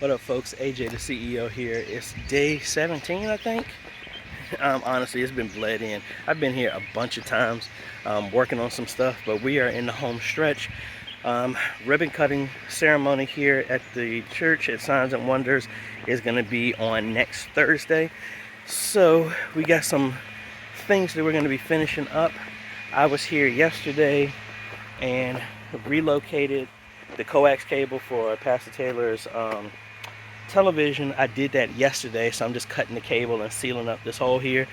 What up, folks? AJ the CEO here. It's day 17, I think. Honestly, it's been bled in. I've been here a bunch of times working on some stuff, but we are in the home stretch. Ribbon cutting ceremony here at the church at Signs and Wonders is going to be on next Thursday. So we got some things that we're going to be finishing up. I was here yesterday and relocated the coax cable for Pastor Taylor's television. I did that yesterday, so I'm just cutting the cable and sealing up this hole here.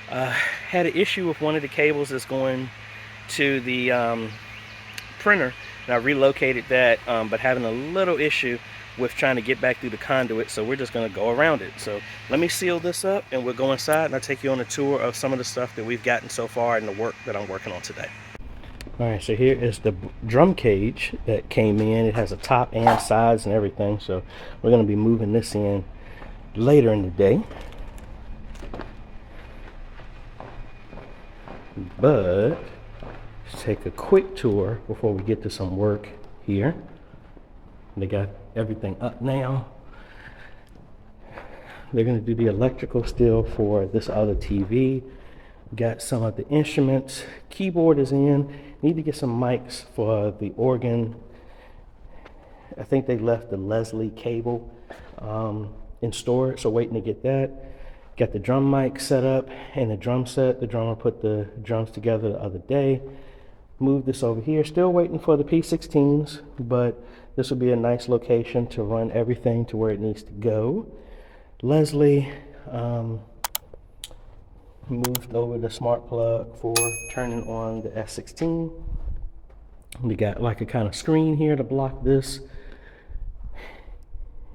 Had an issue with one of the cables that's going to the printer, and I relocated that, but having a little issue with trying to get back through the conduit, so we're just going to go around it. So let me seal this up and we'll go inside and I'll take you on a tour of some of the stuff that we've gotten so far and the work that I'm working on today. Alright, so here is the drum cage that came in. It has a top and sides and everything, so we're going to be moving this in later in the day. But let's take a quick tour before we get to some work here. They got everything up now. They're going to do the electrical still for this other TV. Got some of the instruments. Keyboard is in. Need to get some mics for the organ. I think they left the Leslie cable in storage, so waiting to get that. Got the drum mic set up and the drum set. The drummer put the drums together the other day. Moved this over here. Still waiting for the P16s, but this will be a nice location to run everything to where it needs to go. Leslie moved over the smart plug for turning on the S16. We got like a kind of screen here to block this.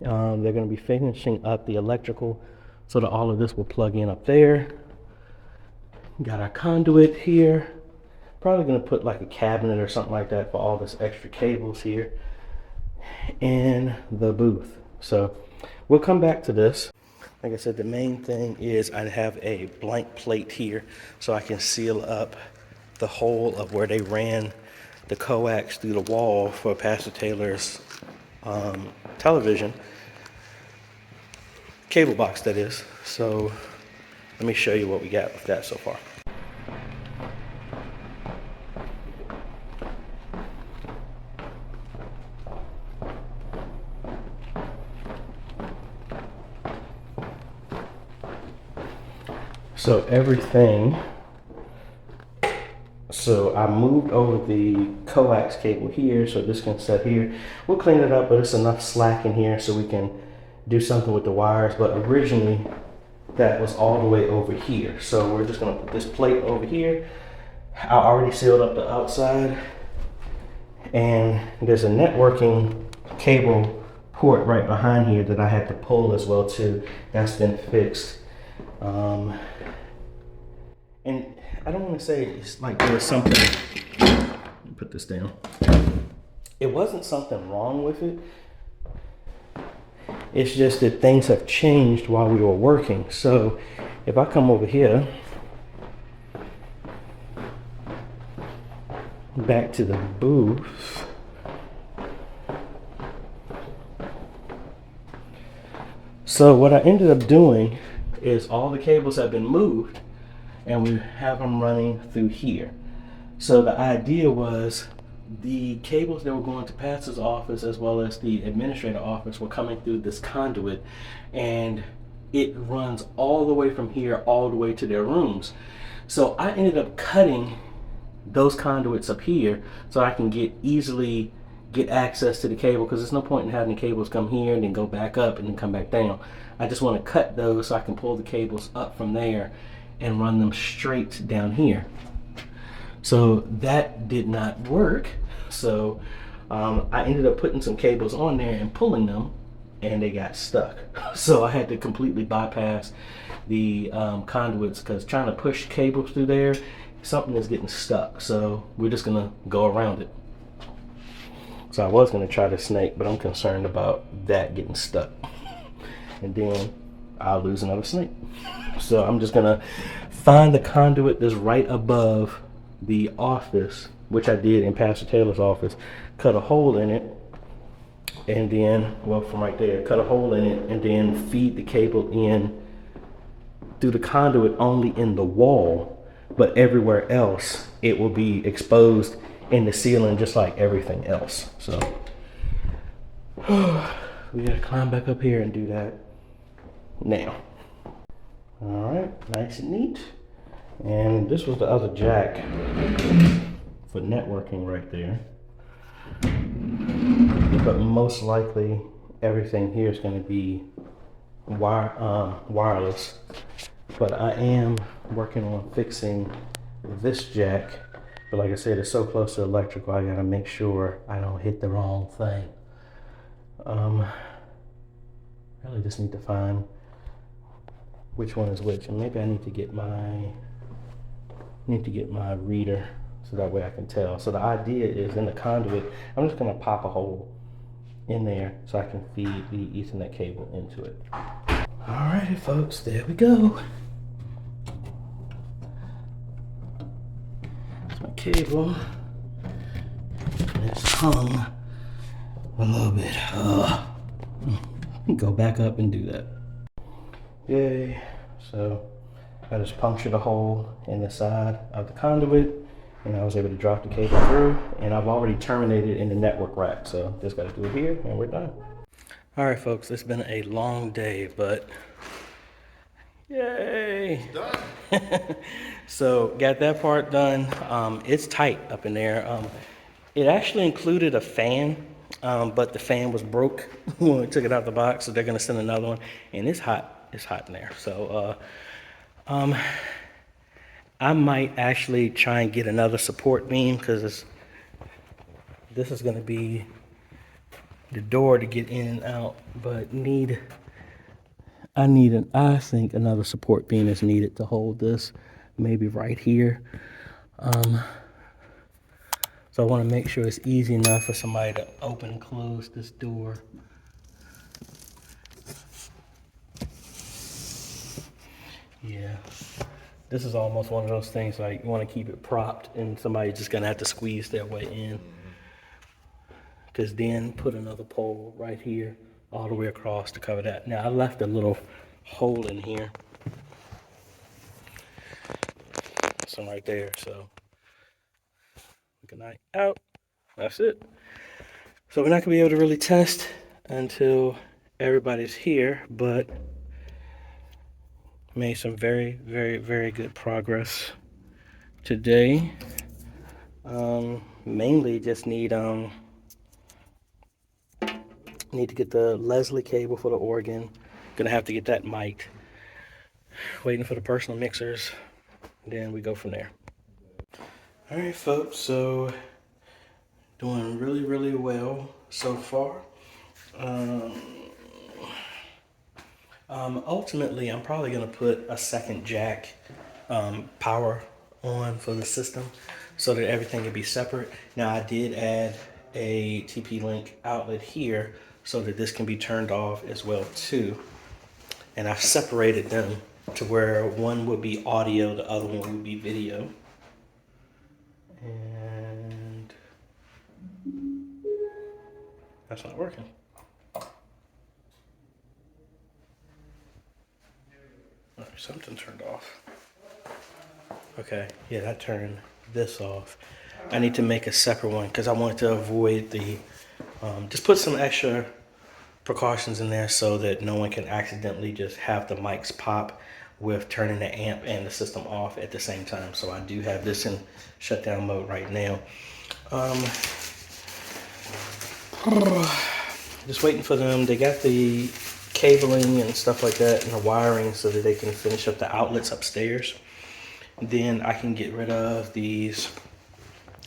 They're going to be finishing up the electrical so that all of this will plug in up there. Got our conduit here. Probably going to put like a cabinet or something like that for all this extra cables here. And the booth. So we'll come back to this. Like I said, the main thing is I have a blank plate here so I can seal up the hole of where they ran the coax through the wall for Pastor Taylor's television. Cable box, that is. So let me show you what we got with that so far. So I moved over the coax cable here so this can set here. We'll clean it up, but it's enough slack in here so we can do something with the wires. But originally that was all the way over here. So we're just gonna put this plate over here. I already sealed up the outside, and there's a networking cable port right behind here that I had to pull as well too. That's been fixed. And I don't want to say it's like there was something, put this down. It wasn't something wrong with it. It's just that things have changed while we were working. So if I come over here, back to the booth, so what I ended up doing is all the cables have been moved and we have them running through here. So the idea was the cables that were going to pastor's office as well as the administrator office were coming through this conduit, and it runs all the way from here all the way to their rooms. So I ended up cutting those conduits up here so I can easily get access to the cable, because there's no point in having the cables come here and then go back up and then come back down. I just want to cut those so I can pull the cables up from there and run them straight down here. So that did not work. So I ended up putting some cables on there and pulling them, and they got stuck. So I had to completely bypass the conduits, because trying to push cables through there, something is getting stuck. So we're just gonna go around it. So I was gonna try the snake, but I'm concerned about that getting stuck. And then I'll lose another snake. So I'm just gonna find the conduit that's right above the office, which I did in Pastor Taylor's office, cut a hole in it, and then, well, from right there, cut a hole in it, and then feed the cable in through the conduit only in the wall, but everywhere else it will be exposed in the ceiling just like everything else. So we gotta climb back up here and do that now. All right, nice and neat. And this was the other jack for networking right there. But most likely everything here is going to be wireless. But I am working on fixing this jack. But like I said, it's so close to electrical, I gotta make sure I don't hit the wrong thing. Really just need to find which one is which, and maybe I need to get my reader so that way I can tell. So the idea is in the conduit, I'm just gonna pop a hole in there so I can feed the Ethernet cable into it. Alrighty folks, there we go. That's my cable. It's hung a little bit. Go back up and do that. Yay. So I just punctured a hole in the side of the conduit, and I was able to drop the cable through, and I've already terminated in the network rack. So just got to do it here and we're done. All right, folks, it's been a long day, but yay. Done. So got that part done. It's tight up in there. It actually included a fan, but the fan was broke when we took it out of the box, so they're gonna send another one, and it's hot. It's hot in there. So I might actually try and get another support beam, because this is gonna be the door to get in and out, but I think another support beam is needed to hold this, maybe right here. So I want to make sure it's easy enough for somebody to open and close this door. Yeah, this is almost one of those things like you want to keep it propped and somebody's just gonna have to squeeze their way in. Because then put another pole right here all the way across to cover that. Now I left a little hole in here. Some right there, so good night out. That's it. So we're not gonna be able to really test until everybody's here, but made some very, very, very good progress today. Mainly just need to get the Leslie cable for the organ. Gonna have to get that mic'd. Waiting for the personal mixers. Then we go from there. All right, folks. So doing really, really well so far. Ultimately, I'm probably gonna put a second jack power on for the system so that everything can be separate. Now I did add a TP-Link outlet here so that this can be turned off as well too. And I've separated them to where one would be audio, the other one would be video. And that's not working. All right, something turned off. Okay, yeah, that turned this off. I need to make a separate one because I want to avoid the, just put some extra precautions in there so that no one can accidentally just have the mics pop with turning the amp and the system off at the same time. So I do have this in shutdown mode right now. Just waiting for them. They got the cabling and stuff like that and the wiring so that they can finish up the outlets upstairs. Then I can get rid of these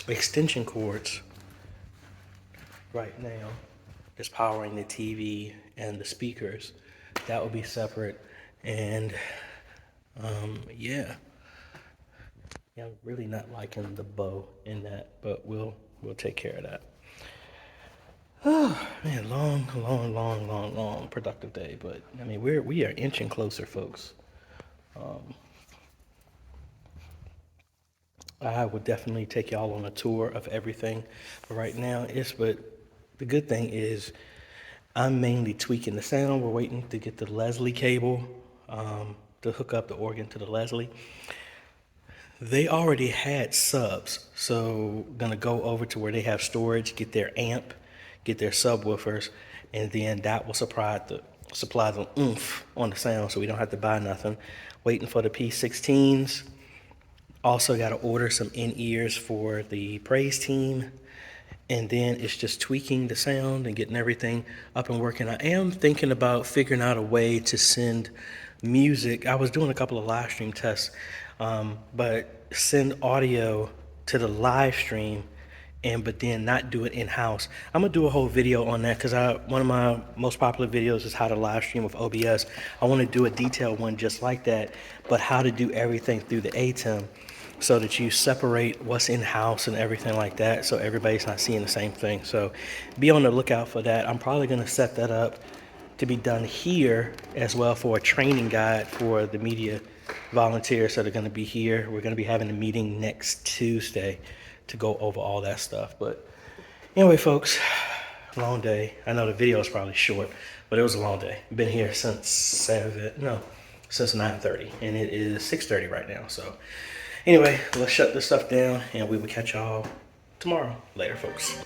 extension cords right now. Just powering the TV and the speakers. That will be separate. And yeah, I'm really not liking the bow in that, but we'll take care of that. Oh man, long productive day. But I mean, we are inching closer, folks. I would definitely take y'all on a tour of everything. But right now, but the good thing is I'm mainly tweaking the sound. We're waiting to get the Leslie cable to hook up the organ to the Leslie. They already had subs, so gonna go over to where they have storage, get their amp, get their subwoofers, and then that will supply the oomph on the sound, so we don't have to buy nothing. Waiting for the P16s. Also got to order some in-ears for the praise team. And then it's just tweaking the sound and getting everything up and working. I am thinking about figuring out a way to send music. I was doing a couple of live stream tests, but send audio to the live stream but then not do it in-house. I'm gonna do a whole video on that because one of my most popular videos is how to live stream with OBS. I want to do a detailed one just like that, but how to do everything through the ATEM so that you separate what's in-house and everything like that, so everybody's not seeing the same thing. So be on the lookout for that. I'm probably gonna set that up to be done here as well for a training guide for the media volunteers that are going to be here. We're going to be having a meeting next Tuesday to go over all that stuff. But anyway, folks, long day. I know the video is probably short, but it was a long day. Been here since 9:30, and it is 6:30 right now. So anyway, let's shut this stuff down, and we will catch y'all tomorrow. Later, folks.